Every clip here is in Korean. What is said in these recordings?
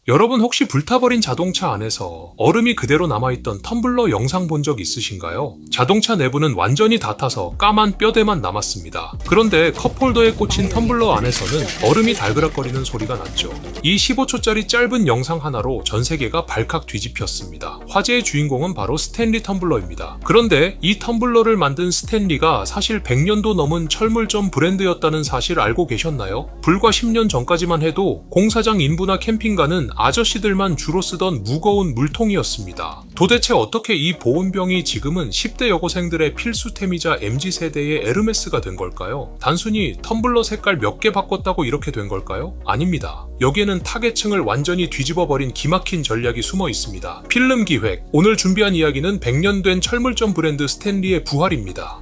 여러분 혹시 불타버린 자동차 안에서 얼음이 그대로 남아있던 텀블러 영상 본 적 있으신가요? 자동차 내부는 완전히 다 타서 까만 뼈대만 남았습니다. 그런데 컵홀더에 꽂힌 텀블러 안에서는 얼음이 달그락거리는 소리가 났죠. 이 15초짜리 짧은 영상 하나로 전 세계가 발칵 뒤집혔습니다. 화제의 주인공은 바로 스탠리 텀블러입니다. 그런데 이 텀블러를 만든 스탠리가 사실 100년도 넘은 철물점 브랜드였다는 사실 알고 계셨나요? 불과 10년 전까지만 해도 공사장 인부나 캠핑가는 아저씨들만 주로 쓰던 무거운 물통이었습니다. 도대체 어떻게 이 보온병이 지금은 10대 여고생들의 필수템이자 MZ세대의 에르메스가 된 걸까요? 단순히 텀블러 색깔 몇 개 바꿨다고 이렇게 된 걸까요? 아닙니다. 여기에는 타겟층을 완전히 뒤집어버린 기막힌 전략이 숨어 있습니다. 필름 기획, 오늘 준비한 이야기는 100년 된 철물점 브랜드 스탠리의 부활입니다.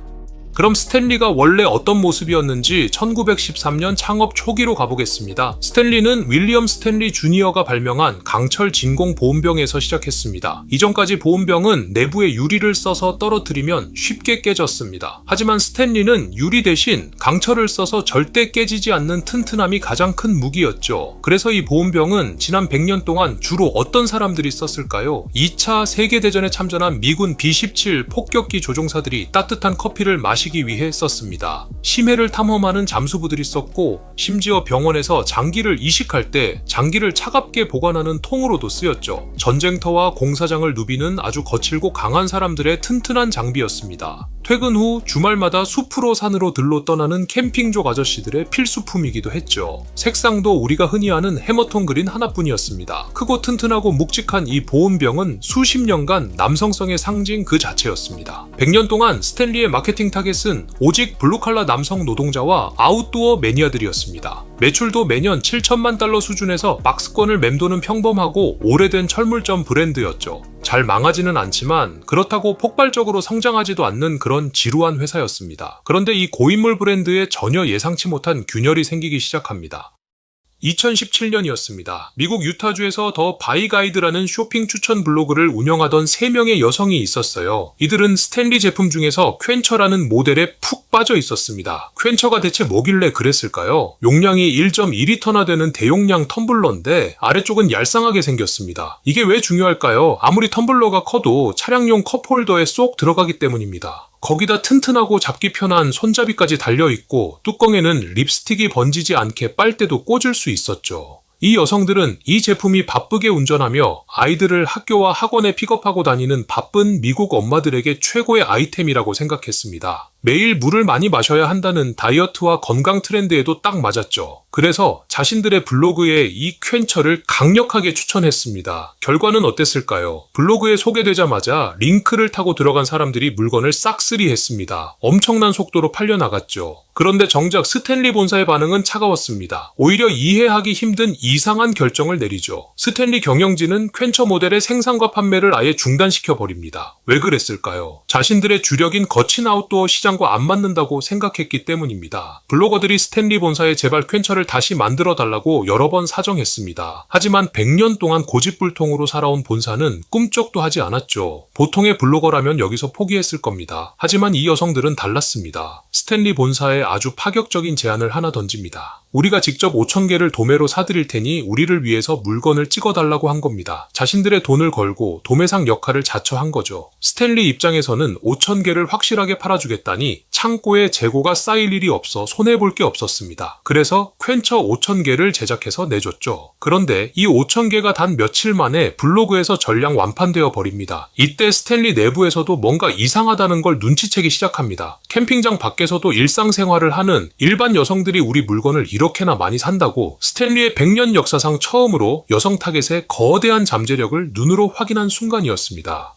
그럼 스탠리가 원래 어떤 모습이었는지 1913년 창업 초기로 가보겠습니다. 스탠리는 윌리엄 스탠리 주니어가 발명한 강철 진공 보온병에서 시작했습니다. 이전까지 보온병은 내부에 유리를 써서 떨어뜨리면 쉽게 깨졌습니다. 하지만 스탠리는 유리 대신 강철을 써서 절대 깨지지 않는 튼튼함이 가장 큰 무기였죠. 그래서 이 보온병은 지난 100년 동안 주로 어떤 사람들이 썼을까요? 2차 세계대전에 참전한 미군 B-17 폭격기 조종사들이 따뜻한 커피를 마시기 위해 썼습니다. 심해를 탐험하는 잠수부들이 썼고, 심지어 병원에서 장기를 이식할 때 장기를 차갑게 보관하는 통으로도 쓰였죠. 전쟁터와 공사장을 누비는 아주 거칠고 강한 사람들의 튼튼한 장비였습니다. 퇴근 후 주말마다 숲으로 산으로 들러 떠나는 캠핑족 아저씨들의 필수품이기도 했죠. 색상도 우리가 흔히 아는 해머톤 그린 하나뿐이었습니다. 크고 튼튼하고 묵직한 이 보온병은 수십 년간 남성성의 상징 그 자체였습니다. 100년 동안 스탠리의 마케팅 타겟은 오직 블루칼라 남성 노동자와 아웃도어 매니아들이었습니다. 매출도 매년 7천만 달러 수준에서 박스권을 맴도는 평범하고 오래된 철물점 브랜드였죠. 잘 망하지는 않지만 그렇다고 폭발적으로 성장하지도 않는 그런 지루한 회사였습니다. 그런데 이 고인물 브랜드에 전혀 예상치 못한 균열이 생기기 시작합니다. 2017년이었습니다. 미국 유타주에서 더 바이가이드라는 쇼핑 추천 블로그를 운영하던 3명의 여성이 있었어요. 이들은 스탠리 제품 중에서 퀸처라는 모델에 푹 빠져 있었습니다. 퀸처가 대체 뭐길래 그랬을까요? 용량이 1.2리터나 되는 대용량 텀블러인데 아래쪽은 얄쌍하게 생겼습니다. 이게 왜 중요할까요? 아무리 텀블러가 커도 차량용 컵홀더에 쏙 들어가기 때문입니다. 거기다 튼튼하고 잡기 편한 손잡이까지 달려있고 뚜껑에는 립스틱이 번지지 않게 빨대도 꽂을 수 있었죠. 이 여성들은 이 제품이 바쁘게 운전하며 아이들을 학교와 학원에 픽업하고 다니는 바쁜 미국 엄마들에게 최고의 아이템이라고 생각했습니다. 매일 물을 많이 마셔야 한다는 다이어트와 건강 트렌드에도 딱 맞았죠. 그래서 자신들의 블로그에 이 퀸처를 강력하게 추천했습니다. 결과는 어땠을까요? 블로그에 소개되자마자 링크를 타고 들어간 사람들이 물건을 싹쓸이했습니다. 엄청난 속도로 팔려나갔죠. 그런데 정작 스탠리 본사의 반응은 차가웠습니다. 오히려 이해하기 힘든 이상한 결정을 내리죠. 스탠리 경영진은 퀸처 모델의 생산과 판매를 아예 중단시켜버립니다. 왜 그랬을까요? 자신들의 주력인 거친 아웃도어 시장과 안 맞는다고 생각했기 때문입니다. 블로거들이 스탠리 본사에 제발 퀸처를 다시 만들어달라고 여러 번 사정했습니다. 하지만 100년 동안 고집불통으로 살아온 본사는 꿈쩍도 하지 않았죠. 보통의 블로거라면 여기서 포기했을 겁니다. 하지만 이 여성들은 달랐습니다. 스탠리 본사에 아주 파격적인 제안을 하나 던집니다. 우리가 직접 5,000개를 도매로 사드릴 테니 우리를 위해서 물건을 찍어달라고 한 겁니다. 자신들의 돈을 걸고 도매상 역할을 자처한 거죠. 스탠리 입장에서는 5,000개를 확실하게 팔아주겠다니 창고에 재고가 쌓일 일이 없어 손해볼 게 없었습니다. 그래서 퀸처 5,000개를 제작해서 내줬죠. 그런데 이 5,000개가 단 며칠 만에 블로그에서 전량 완판되어 버립니다. 이때 스탠리 내부에서도 뭔가 이상하다는 걸 눈치채기 시작합니다. 캠핑장 밖에서도 일상생활을 하는 일반 여성들이 우리 물건을 이렇게나 많이 산다고 스탠리의 100년 역사상 처음으로 여성 타겟의 거대한 잠재력을 눈으로 확인한 순간이었습니다.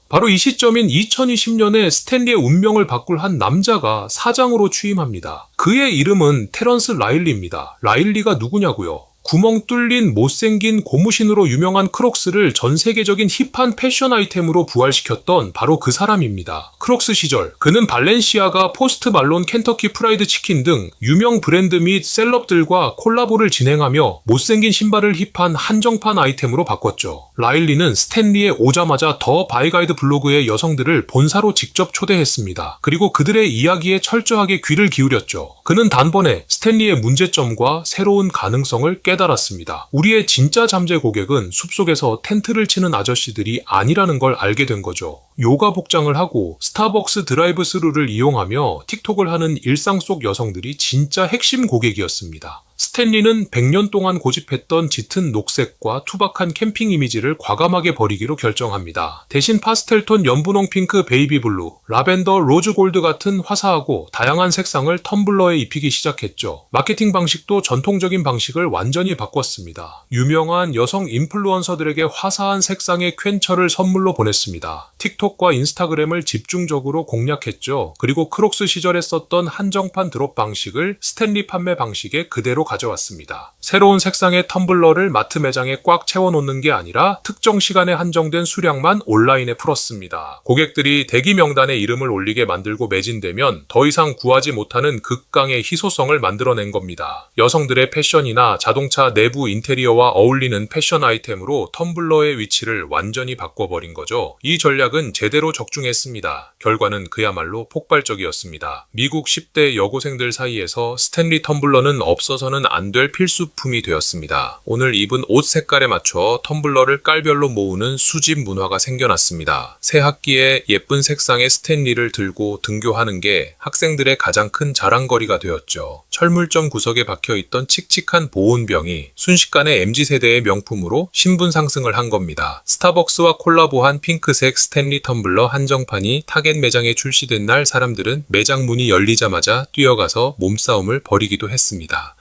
바로 이 시점인 2020년에 스탠리의 운명을 바꿀 한 남자가 사장으로 취임합니다. 그의 이름은 테런스 라일리입니다. 라일리가 누구냐고요? 구멍 뚫린 못생긴 고무신으로 유명한 크록스를 전 세계적인 힙한 패션 아이템으로 부활시켰던 바로 그 사람입니다. 크록스 시절 그는 발렌시아가, 포스트 말론, 켄터키 프라이드 치킨 등 유명 브랜드 및 셀럽들과 콜라보를 진행하며 못생긴 신발을 힙한 한정판 아이템으로 바꿨죠. 라일리는 스탠리에 오자마자 더 바이가이드 블로그의 여성들을 본사로 직접 초대했습니다. 그리고 그들의 이야기에 철저하게 귀를 기울였죠. 그는 단번에 스탠리의 문제점과 새로운 가능성을 깨달았습니다. 깨달았습니다. 우리의 진짜 잠재 고객은 숲속에서 텐트를 치는 아저씨들이 아니라는 걸 알게 된 거죠. 요가 복장을 하고 스타벅스 드라이브 스루를 이용하며 틱톡을 하는 일상 속 여성들이 진짜 핵심 고객이었습니다. 스탠리는 100년 동안 고집했던 짙은 녹색과 투박한 캠핑 이미지를 과감하게 버리기로 결정합니다. 대신 파스텔톤 연분홍 핑크, 베이비 블루, 라벤더, 로즈 골드 같은 화사하고 다양한 색상을 텀블러에 입히기 시작했죠. 마케팅 방식도 전통적인 방식을 완전히 바꿨습니다. 유명한 여성 인플루언서들에게 화사한 색상의 퀸처를 선물로 보냈습니다. 틱톡과 인스타그램을 집중적으로 공략했죠. 그리고 크록스 시절에 썼던 한정판 드롭 방식을 스탠리 판매 방식에 그대로 가져왔습니다. 새로운 색상의 텀블러를 마트 매장에 꽉 채워놓는 게 아니라 특정 시간에 한정된 수량만 온라인에 풀었습니다. 고객들이 대기 명단에 이름을 올리게 만들고 매진되면 더 이상 구하지 못하는 극강의 희소성을 만들어낸 겁니다. 여성들의 패션이나 자동차 내부 인테리어와 어울리는 패션 아이템으로 텀블러의 위치를 완전히 바꿔버린 거죠. 이 전략은 제대로 적중했습니다. 결과는 그야말로 폭발적이었습니다. 미국 10대 여고생들 사이에서 스탠리 텀블러는 없어서는 안 될 필수품이 되었습니다. 오늘 입은 옷 색깔에 맞춰 텀블러를 깔별로 모으는 수집 문화가 생겨났습니다. 새 학기에 예쁜 색상의 스탠리를 들고 등교하는 게 학생들의 가장 큰 자랑거리가 되었죠. 철물점 구석에 박혀있던 칙칙한 보온병이 순식간에 MZ세대의 명품으로 신분 상승을 한 겁니다. 스타벅스와 콜라보한 핑크색 스탠리 텀블러 한정판이 타겟 매장에 출시된 날 사람들은 매장 문이 열리자마자 뛰어가서 몸싸움을 벌이기도 했습니다.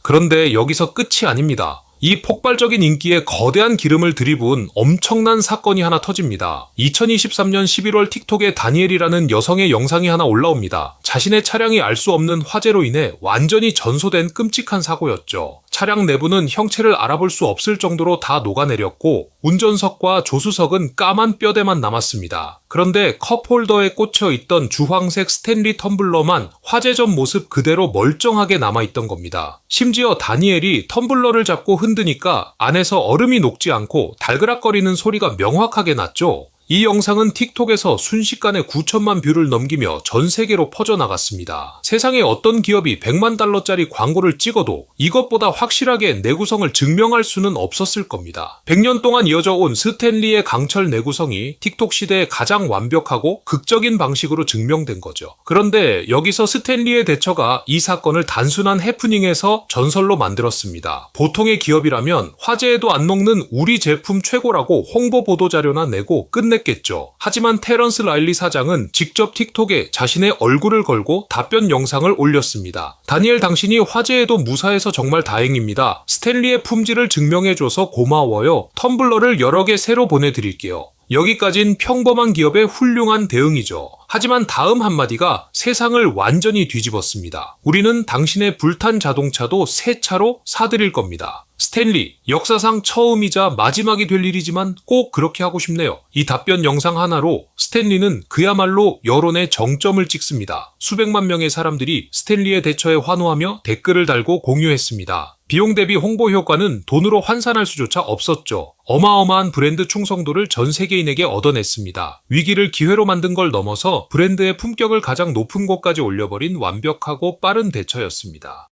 그런데 여기서 끝이 아닙니다. 이 폭발적인 인기에 거대한 기름을 들이부은 엄청난 사건이 하나 터집니다. 2023년 11월 틱톡에 다니엘이라는 여성의 영상이 하나 올라옵니다. 자신의 차량이 알 수 없는 화재로 인해 완전히 전소된 끔찍한 사고였죠. 차량 내부는 형체를 알아볼 수 없을 정도로 다 녹아내렸고 운전석과 조수석은 까만 뼈대만 남았습니다. 그런데 컵홀더에 꽂혀 있던 주황색 스탠리 텀블러만 화재 전 모습 그대로 멀쩡하게 남아있던 겁니다. 심지어 다니엘이 텀블러를 잡고 흔드니까 안에서 얼음이 녹지 않고 달그락거리는 소리가 명확하게 났죠. 이 영상은 틱톡에서 순식간에 9천만 뷰를 넘기며 전 세계로 퍼져나갔습니다. 세상에 어떤 기업이 100만 달러짜리 광고를 찍어도 이것보다 확실하게 내구성을 증명할 수는 없었을 겁니다. 100년 동안 이어져 온 스탠리의 강철 내구성이 틱톡 시대에 가장 완벽하고 극적인 방식으로 증명된 거죠. 그런데 여기서 스탠리의 대처가 이 사건을 단순한 해프닝에서 전설로 만들었습니다. 보통의 기업이라면 화재에도 안 녹는 우리 제품 최고라고 홍보 보도자료나 내고 끝냈겠죠. 하지만 테런스 라일리 사장은 직접 틱톡에 자신의 얼굴을 걸고 답변 영상을 올렸습니다. 다니엘, 당신이 화재에도 무사해서 정말 다행입니다. 스탠리의 품질을 증명해줘서 고마워요. 텀블러를 여러 개 새로 보내드릴게요. 여기까진 평범한 기업의 훌륭한 대응이죠. 하지만 다음 한마디가 세상을 완전히 뒤집었습니다. 우리는 당신의 불탄 자동차도 새 차로 사드릴 겁니다. 스탠리, 역사상 처음이자 마지막이 될 일이지만 꼭 그렇게 하고 싶네요. 이 답변 영상 하나로 스탠리는 그야말로 여론의 정점을 찍습니다. 수백만 명의 사람들이 스탠리의 대처에 환호하며 댓글을 달고 공유했습니다. 비용 대비 홍보 효과는 돈으로 환산할 수조차 없었죠. 어마어마한 브랜드 충성도를 전 세계인에게 얻어냈습니다. 위기를 기회로 만든 걸 넘어서 브랜드의 품격을 가장 높은 곳까지 올려버린 완벽하고 빠른 대처였습니다.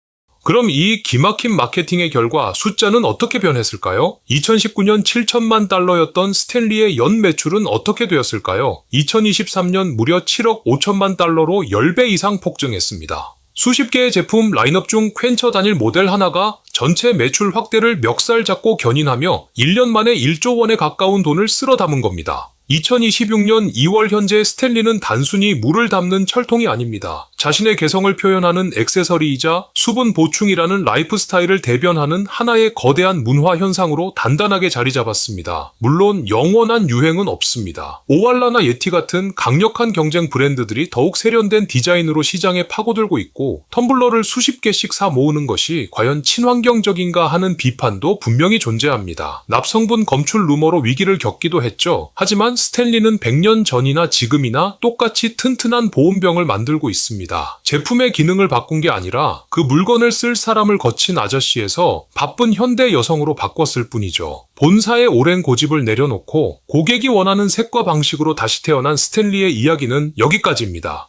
그럼 이 기막힌 마케팅의 결과 숫자는 어떻게 변했을까요? 2019년 7천만 달러였던 스탠리의 연 매출은 어떻게 되었을까요? 2023년 무려 7억 5천만 달러로 10배 이상 폭증했습니다. 수십 개의 제품 라인업 중 퀸처 단일 모델 하나가 전체 매출 확대를 멱살 잡고 견인하며 1년 만에 1조 원에 가까운 돈을 쓸어 담은 겁니다. 2026년 2월 현재 스탠리는 단순히 물을 담는 철통이 아닙니다. 자신의 개성을 표현하는 액세서리이자 수분 보충이라는 라이프 스타일을 대변하는 하나의 거대한 문화 현상으로 단단하게 자리 잡았습니다. 물론 영원한 유행은 없습니다. 오알라나 예티 같은 강력한 경쟁 브랜드들이 더욱 세련된 디자인으로 시장에 파고들고 있고 텀블러를 수십 개씩 사 모으는 것이 과연 친환경적인가 하는 비판도 분명히 존재합니다. 납성분 검출 루머로 위기를 겪기도 했죠. 하지만 스탠리는 100년 전이나 지금이나 똑같이 튼튼한 보온병을 만들고 있습니다. 제품의 기능을 바꾼 게 아니라 그 물건을 쓸 사람을 거친 아저씨에서 바쁜 현대 여성으로 바꿨을 뿐이죠. 본사의 오랜 고집을 내려놓고 고객이 원하는 색과 방식으로 다시 태어난 스탠리의 이야기는 여기까지입니다.